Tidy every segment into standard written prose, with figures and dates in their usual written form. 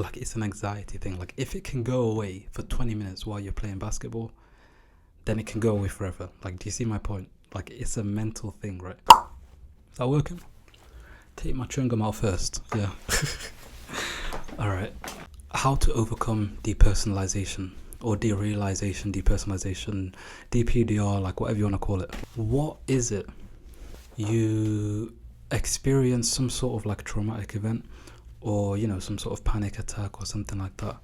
like it's an anxiety thing. Like if it can go away for 20 minutes while you're playing basketball, then it can go away forever. Like, do you see my point? Like, it's a mental thing, right? Is that working? Take my chewing gum out first. Yeah. Alright. How to overcome depersonalization or derealisation, depersonalization, DPDR, like whatever you want to call it. What is it? You experience some sort of like traumatic event, or some sort of panic attack or something like that,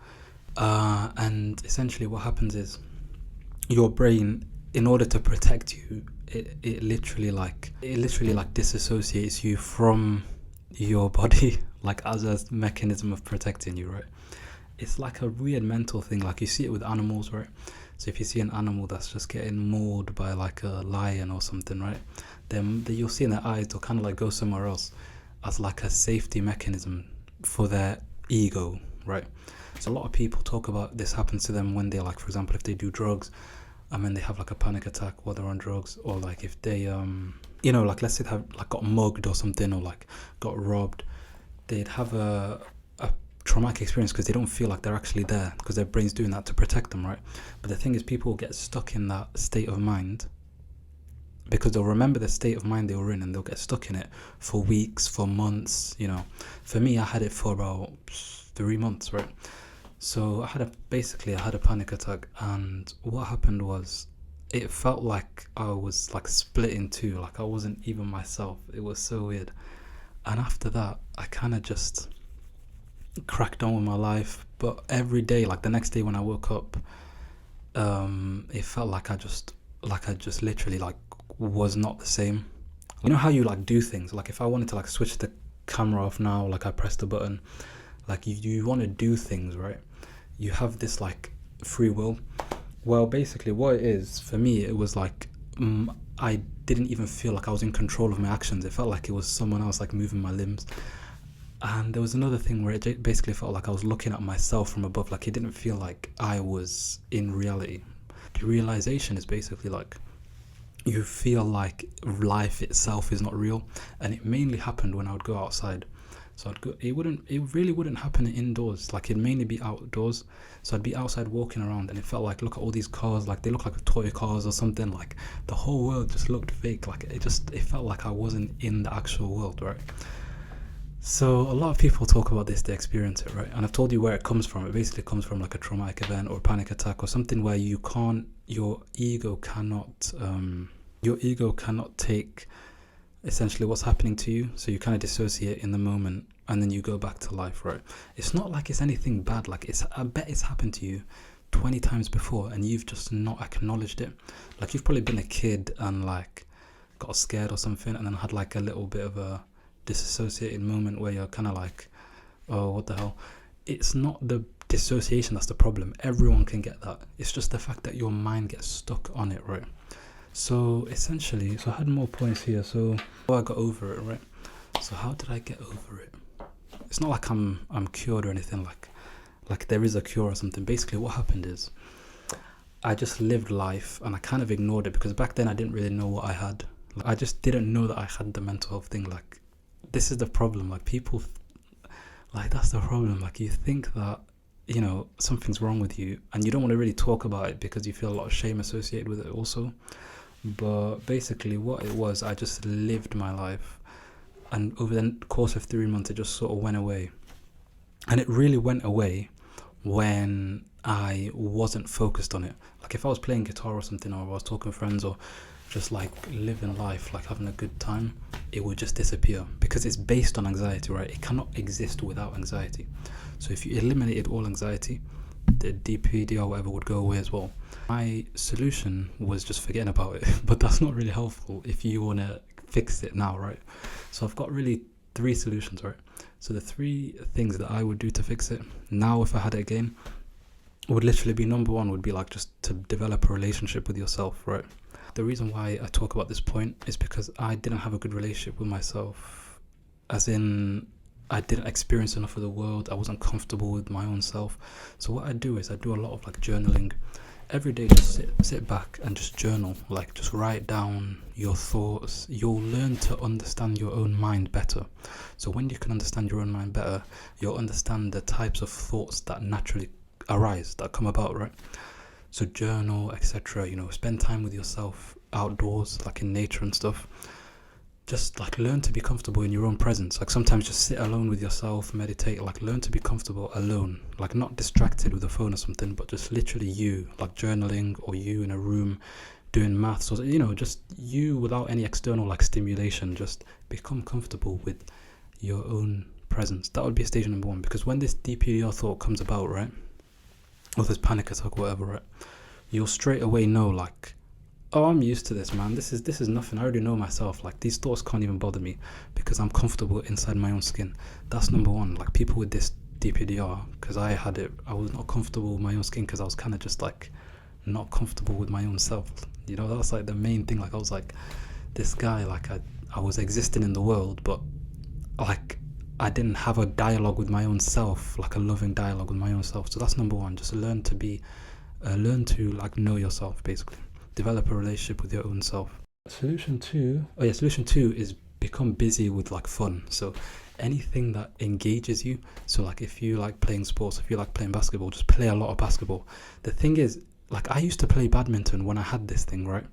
and essentially what happens is your brain, in order to protect you, it literally disassociates you from your body, like as a mechanism of protecting you, right? It's like a weird mental thing. Like you see it with animals, right? So if you see an animal that's just getting mauled by like a lion or something, right, then you'll see in their eyes they'll kind of like go somewhere else as like a safety mechanism for their ego, right? So a lot of people talk about this happens to them when they, like, for example, if they do drugs, and then they have like a panic attack while they're on drugs, or like if they like let's say they have like got mugged or something, or like got robbed, they'd have a traumatic experience because they don't feel like they're actually there, because their brain's doing that to protect them, right? But the thing is, people get stuck in that state of mind because they'll remember the state of mind they were in, and they'll get stuck in it for weeks, for months. For me, I had it for about 3 months, right? So I had a panic attack, and what happened was it felt like I was like split in two, like I wasn't even myself. It was so weird. And after that, I kind of just cracked on with my life. But every day, like the next day when I woke up, it felt like I just literally like was not the same. You know how you like do things, like if I wanted to like switch the camera off now, like I press the button, like you want to do things, right? You have this like free will. Well, basically what it is for me, it was like I didn't even feel like I was in control of my actions. It felt like it was someone else like moving my limbs. And there was another thing where it basically felt like I was looking at myself from above. Like it didn't feel like I was in reality. Realization is basically like you feel like life itself is not real, and it mainly happened when I would go outside. So it really wouldn't happen indoors. Like it'd mainly be outdoors. So I'd be outside walking around, and it felt like, look at all these cars, like they look like toy cars or something. Like the whole world just looked fake. Like it felt like I wasn't in the actual world, right? So a lot of people talk about this, they experience it, right? And I've told you where it comes from. It basically comes from like a traumatic event or a panic attack or something where your ego cannot take essentially what's happening to you. So you kind of dissociate in the moment, and then you go back to life, right? It's not like it's anything bad. Like I bet it's happened to you 20 times before, and you've just not acknowledged it. Like you've probably been a kid and like got scared or something, and then had like a little bit of a disassociated moment where you're kind of like, oh, what the hell? It's not the dissociation that's the problem. Everyone can get that. It's just the fact that your mind gets stuck on it, right? So essentially, I had more points here. So I got over it, right? So how did I get over it? It's not like I'm cured or anything, like there is a cure or something. Basically what happened is I just lived life, and I kind of ignored it, because back then I didn't really know what I had. Like, I just didn't know that I had the mental health thing. Like this is the problem. Like people, like that's the problem. Like you think that something's wrong with you, and you don't want to really talk about it because you feel a lot of shame associated with it also. But basically what it was, I just lived my life, and over the course of 3 months it just sort of went away. And it really went away when I wasn't focused on it. Like if I was playing guitar or something, or I was talking to friends, or just like living life, like having a good time, it would just disappear, because it's based on anxiety, right? It cannot exist without anxiety. So if you eliminated all anxiety, the DPDR whatever would go away as well. My solution was just forgetting about it, but that's not really helpful if you want to fix it now, right? So I've got really 3 solutions, right? So the 3 things that I would do to fix it now, if I had it again, would literally be, number 1 would be like just to develop a relationship with yourself, right? The reason why I talk about this point is because I didn't have a good relationship with myself, as in I didn't experience enough of the world. I wasn't comfortable with my own self. So what I do is I do a lot of like journaling, every day just sit back and just journal, like just write down your thoughts. You'll learn to understand your own mind better. So when you can understand your own mind better, you'll understand the types of thoughts that naturally arise, that come about, right? So journal, etc. Spend time with yourself outdoors, like in nature and stuff. Just like learn to be comfortable in your own presence. Like sometimes just sit alone with yourself, meditate. Like learn to be comfortable alone, like not distracted with a phone or something, but just literally you, like journaling, or you in a room doing maths, or just you without any external like stimulation. Just become comfortable with your own presence. That would be stage number one, because when this DPDR thought comes about, right, or this panic attack or whatever, right, you'll straight away know, like, oh, I'm used to this, man. This is nothing. I already know myself. Like these thoughts can't even bother me because I'm comfortable inside my own skin. That's number one. Like people with this DPDR, because I had it, I was not comfortable with my own skin because I was kind of just like not comfortable with my own self. That was like the main thing. Like I was like this guy, like I was existing in the world, but like I didn't have a dialogue with my own self, like a loving dialogue with my own self. So that's number one. Just learn to like know yourself, basically. Develop a relationship with your own self. Solution two is become busy with like fun. So anything that engages you. So like if you like playing sports, if you like playing basketball, just play a lot of basketball. The thing is, like I used to play badminton when I had this thing, right?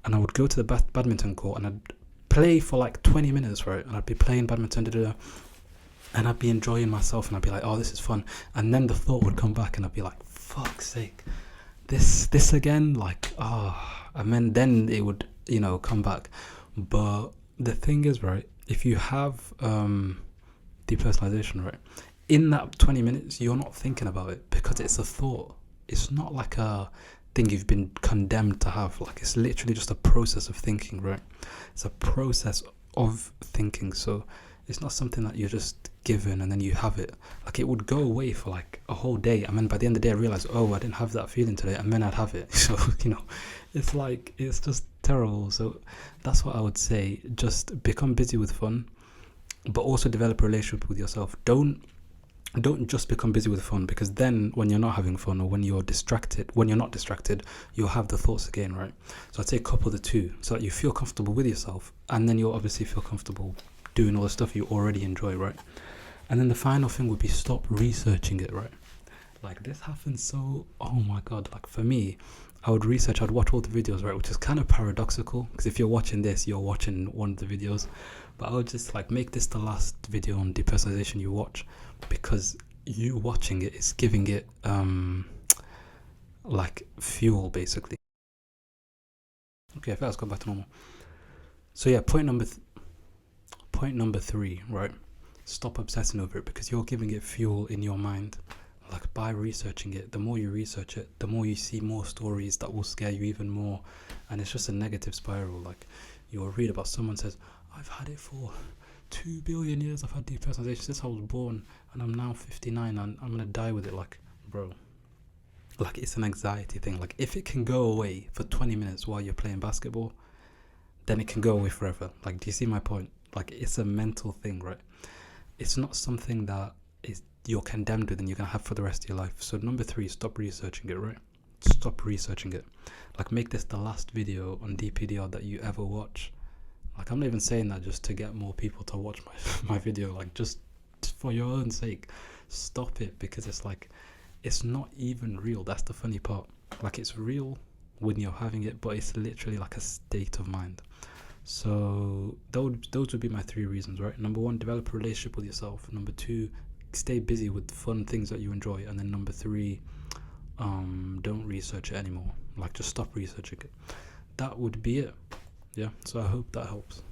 And I would go to the badminton court and I'd play for like 20 minutes, right? And I'd be playing badminton, and I'd be enjoying myself, and I'd be like, oh, this is fun. And then the thought would come back and I'd be like, fuck's sake, this again, like, and then it would come back. But the thing is, right, if you have depersonalization, right, in that 20 minutes you're not thinking about it because it's a thought. It's not like a thing you've been condemned to have. Like it's literally just a process of thinking, right? It's a process of thinking. So it's not something that you're just given and then you have it. Like it would go away for like a whole day, and then by the end of the day I realized, oh, I didn't have that feeling today, and then I'd have it. So it's like, it's just terrible. So that's what I would say. Just become busy with fun, but also develop a relationship with yourself. Don't just become busy with fun, because then when you're not having fun, or when you're not distracted, you'll have the thoughts again, right? So I'd say couple the two so that you feel comfortable with yourself, and then you'll obviously feel comfortable doing all the stuff you already enjoy, right? And then the final thing would be stop researching it, right? Like this happens so, oh my god, like for me, I'd watch all the videos, right? Which is kind of paradoxical, because if you're watching this, you're watching one of the videos. But I would just like make this the last video on depersonalization you watch, because you watching it is giving it like fuel, basically. Okay, I think let's go back to normal. So yeah, point number 3, right? Stop obsessing over it, because you're giving it fuel in your mind. Like by researching it, the more you research it, the more you see more stories that will scare you even more, and it's just a negative spiral. Like you'll read about someone says, I've had it for 2 billion years, I've had depersonalization since I was born, and I'm now 59 and I'm gonna die with it. Like, bro, like it's an anxiety thing. Like if it can go away for 20 minutes while you're playing basketball, then it can go away forever. Like, do you see my point? Like it's a mental thing, right? It's not something that you're condemned with and you're gonna have for the rest of your life. So number 3, stop researching it, right? Stop researching it. Like make this the last video on DPDR that you ever watch. Like I'm not even saying that just to get more people to watch my video. Like just for your own sake, stop it, because it's like, it's not even real. That's the funny part. Like it's real when you're having it, but it's literally like a state of mind. So those would be my 3 reasons, right? Number 1, develop a relationship with yourself. Number 2, stay busy with fun things that you enjoy. And then number 3, don't research it anymore. Like just stop researching it. That would be it. Yeah, so I hope that helps.